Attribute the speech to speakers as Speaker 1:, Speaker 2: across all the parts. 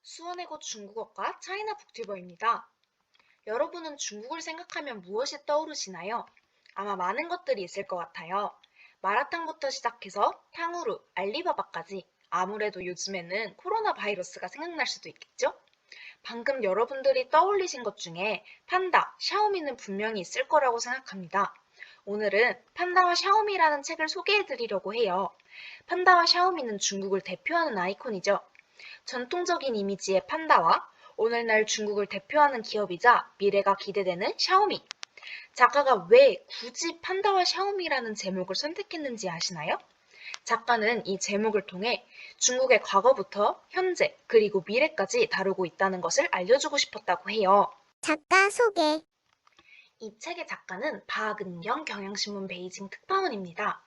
Speaker 1: 수원외고 중국어과 차이나 북튜버입니다. 여러분은 중국을 생각하면 무엇이 떠오르시나요? 아마 많은 것들이 있을 것 같아요. 마라탕부터 시작해서 탕후루, 알리바바까지 아무래도 요즘에는 코로나 바이러스가 생각날 수도 있겠죠? 방금 여러분들이 떠올리신 것 중에 판다, 샤오미는 분명히 있을 거라고 생각합니다. 오늘은 판다와 샤오미라는 책을 소개해 드리려고 해요. 판다와 샤오미는 중국을 대표하는 아이콘이죠. 전통적인 이미지의 판다와 오늘날 중국을 대표하는 기업이자 미래가 기대되는 샤오미. 작가가 왜 굳이 판다와 샤오미라는 제목을 선택했는지 아시나요? 작가는 이 제목을 통해 중국의 과거부터 현재 그리고 미래까지 다루고 있다는 것을 알려주고 싶었다고 해요.
Speaker 2: 작가 소개.
Speaker 1: 이 책의 작가는 박은경 경향신문 베이징 특파원입니다.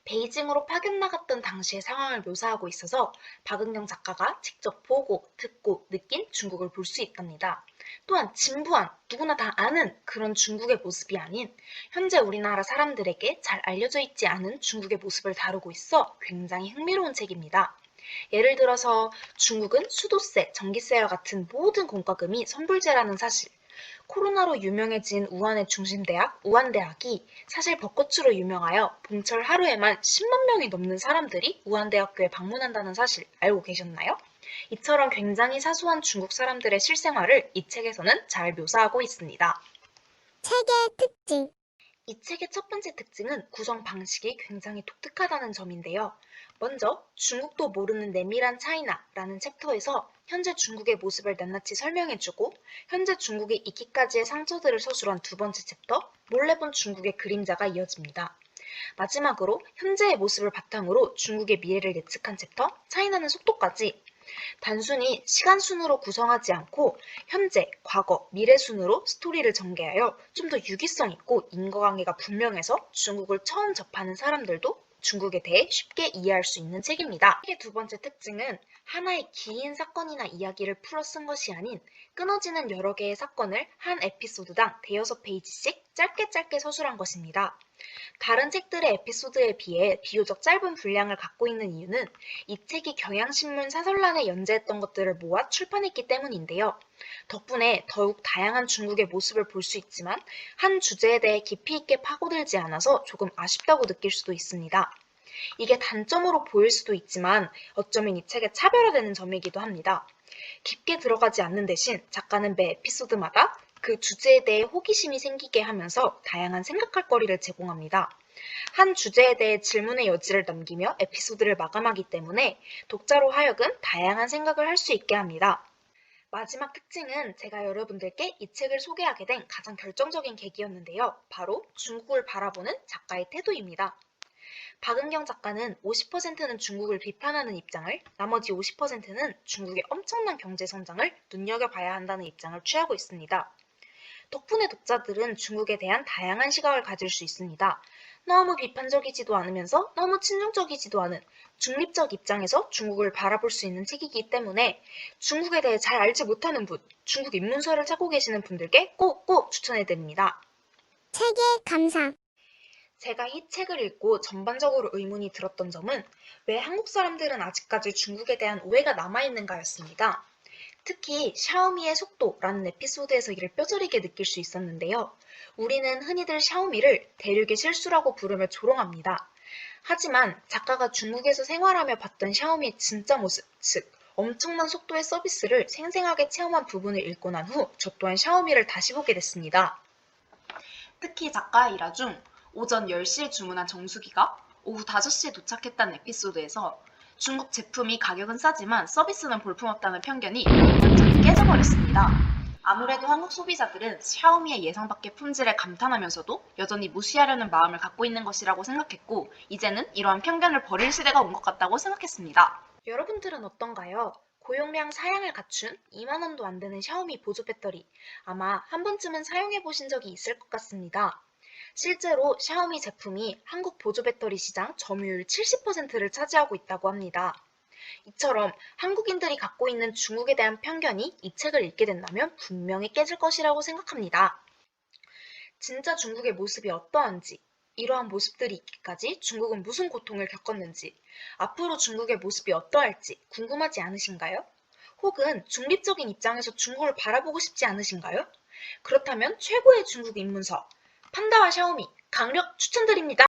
Speaker 1: 베이징으로 파견 나갔던 당시의 상황을 묘사하고 있어서 박은경 작가가 직접 보고, 듣고, 느낀 중국을 볼 수 있답니다. 또한 진부한, 누구나 다 아는 그런 중국의 모습이 아닌 현재 우리나라 사람들에게 잘 알려져 있지 않은 중국의 모습을 다루고 있어 굉장히 흥미로운 책입니다. 예를 들어서 중국은 수도세, 전기세와 같은 모든 공과금이 선불제라는 사실, 코로나로 유명해진 우한의 중심대학, 우한대학이 사실 벚꽃으로 유명하여 봄철 하루에만 10만 명이 넘는 사람들이 우한대학교에 방문한다는 사실 알고 계셨나요? 이처럼 굉장히 사소한 중국 사람들의 실생활을 이 책에서는 잘 묘사하고 있습니다.
Speaker 2: 책의 특징.
Speaker 1: 이 책의 첫 번째 특징은 구성 방식이 굉장히 독특하다는 점인데요. 먼저 중국도 모르는 내밀한 차이나라는 챕터에서 현재 중국의 모습을 낱낱이 설명해주고 현재 중국에 있기까지의 상처들을 서술한 두 번째 챕터 몰래 본 중국의 그림자가 이어집니다. 마지막으로 현재의 모습을 바탕으로 중국의 미래를 예측한 챕터 차이나는 속도까지 단순히 시간 순으로 구성하지 않고 현재, 과거, 미래 순으로 스토리를 전개하여 좀 더 유기성 있고 인과관계가 분명해서 중국을 처음 접하는 사람들도 중국에 대해 쉽게 이해할 수 있는 책입니다. 책의 두 번째 특징은 하나의 긴 사건이나 이야기를 풀어 쓴 것이 아닌 끊어지는 여러 개의 사건을 한 에피소드당 대여섯 페이지씩 짧게 서술한 것입니다. 다른 책들의 에피소드에 비해 비교적 짧은 분량을 갖고 있는 이유는 이 책이 경향신문 사설란에 연재했던 것들을 모아 출판했기 때문인데요. 덕분에 더욱 다양한 중국의 모습을 볼 수 있지만 한 주제에 대해 깊이 있게 파고들지 않아서 조금 아쉽다고 느낄 수도 있습니다. 이게 단점으로 보일 수도 있지만 어쩌면 이 책의 차별화되는 점이기도 합니다. 깊게 들어가지 않는 대신 작가는 매 에피소드마다 그 주제에 대해 호기심이 생기게 하면서 다양한 생각할 거리를 제공합니다. 한 주제에 대해 질문의 여지를 남기며 에피소드를 마감하기 때문에 독자로 하여금 다양한 생각을 할 수 있게 합니다. 마지막 특징은 제가 여러분들께 이 책을 소개하게 된 가장 결정적인 계기였는데요. 바로 중국을 바라보는 작가의 태도입니다. 박은경 작가는 50%는 중국을 비판하는 입장을, 나머지 50%는 중국의 엄청난 경제 성장을 눈여겨봐야 한다는 입장을 취하고 있습니다. 덕분에 독자들은 중국에 대한 다양한 시각을 가질 수 있습니다. 너무 비판적이지도 않으면서 너무 친중적이지도 않은 중립적 입장에서 중국을 바라볼 수 있는 책이기 때문에 중국에 대해 잘 알지 못하는 분, 중국 입문서를 찾고 계시는 분들께 꼭꼭 추천해드립니다.
Speaker 2: 책의 감상.
Speaker 1: 제가 이 책을 읽고 전반적으로 의문이 들었던 점은 왜 한국 사람들은 아직까지 중국에 대한 오해가 남아있는가였습니다. 특히 샤오미의 속도라는 에피소드에서 이를 뼈저리게 느낄 수 있었는데요. 우리는 흔히들 샤오미를 대륙의 실수라고 부르며 조롱합니다. 하지만 작가가 중국에서 생활하며 봤던 샤오미의 진짜 모습, 즉 엄청난 속도의 서비스를 생생하게 체험한 부분을 읽고 난 후 저 또한 샤오미를 다시 보게 됐습니다. 특히 작가의 일화 중 오전 10시에 주문한 정수기가 오후 5시에 도착했다는 에피소드에서 중국 제품이 가격은 싸지만 서비스는 볼품없다는 편견이 완전히 깨져버렸습니다. 아무래도 한국 소비자들은 샤오미의 예상 밖의 품질에 감탄하면서도 여전히 무시하려는 마음을 갖고 있는 것이라고 생각했고 이제는 이러한 편견을 버릴 시대가 온 것 같다고 생각했습니다. 여러분들은 어떤가요? 고용량 사양을 갖춘 2만 원도 안 되는 샤오미 보조 배터리 아마 한 번쯤은 사용해 보신 적이 있을 것 같습니다. 실제로 샤오미 제품이 한국 보조 배터리 시장 점유율 70%를 차지하고 있다고 합니다. 이처럼 한국인들이 갖고 있는 중국에 대한 편견이 이 책을 읽게 된다면 분명히 깨질 것이라고 생각합니다. 진짜 중국의 모습이 어떠한지, 이러한 모습들이 있기까지 중국은 무슨 고통을 겪었는지, 앞으로 중국의 모습이 어떠할지 궁금하지 않으신가요? 혹은 중립적인 입장에서 중국을 바라보고 싶지 않으신가요? 그렇다면 최고의 중국 입문서 판다와 샤오미 강력 추천드립니다.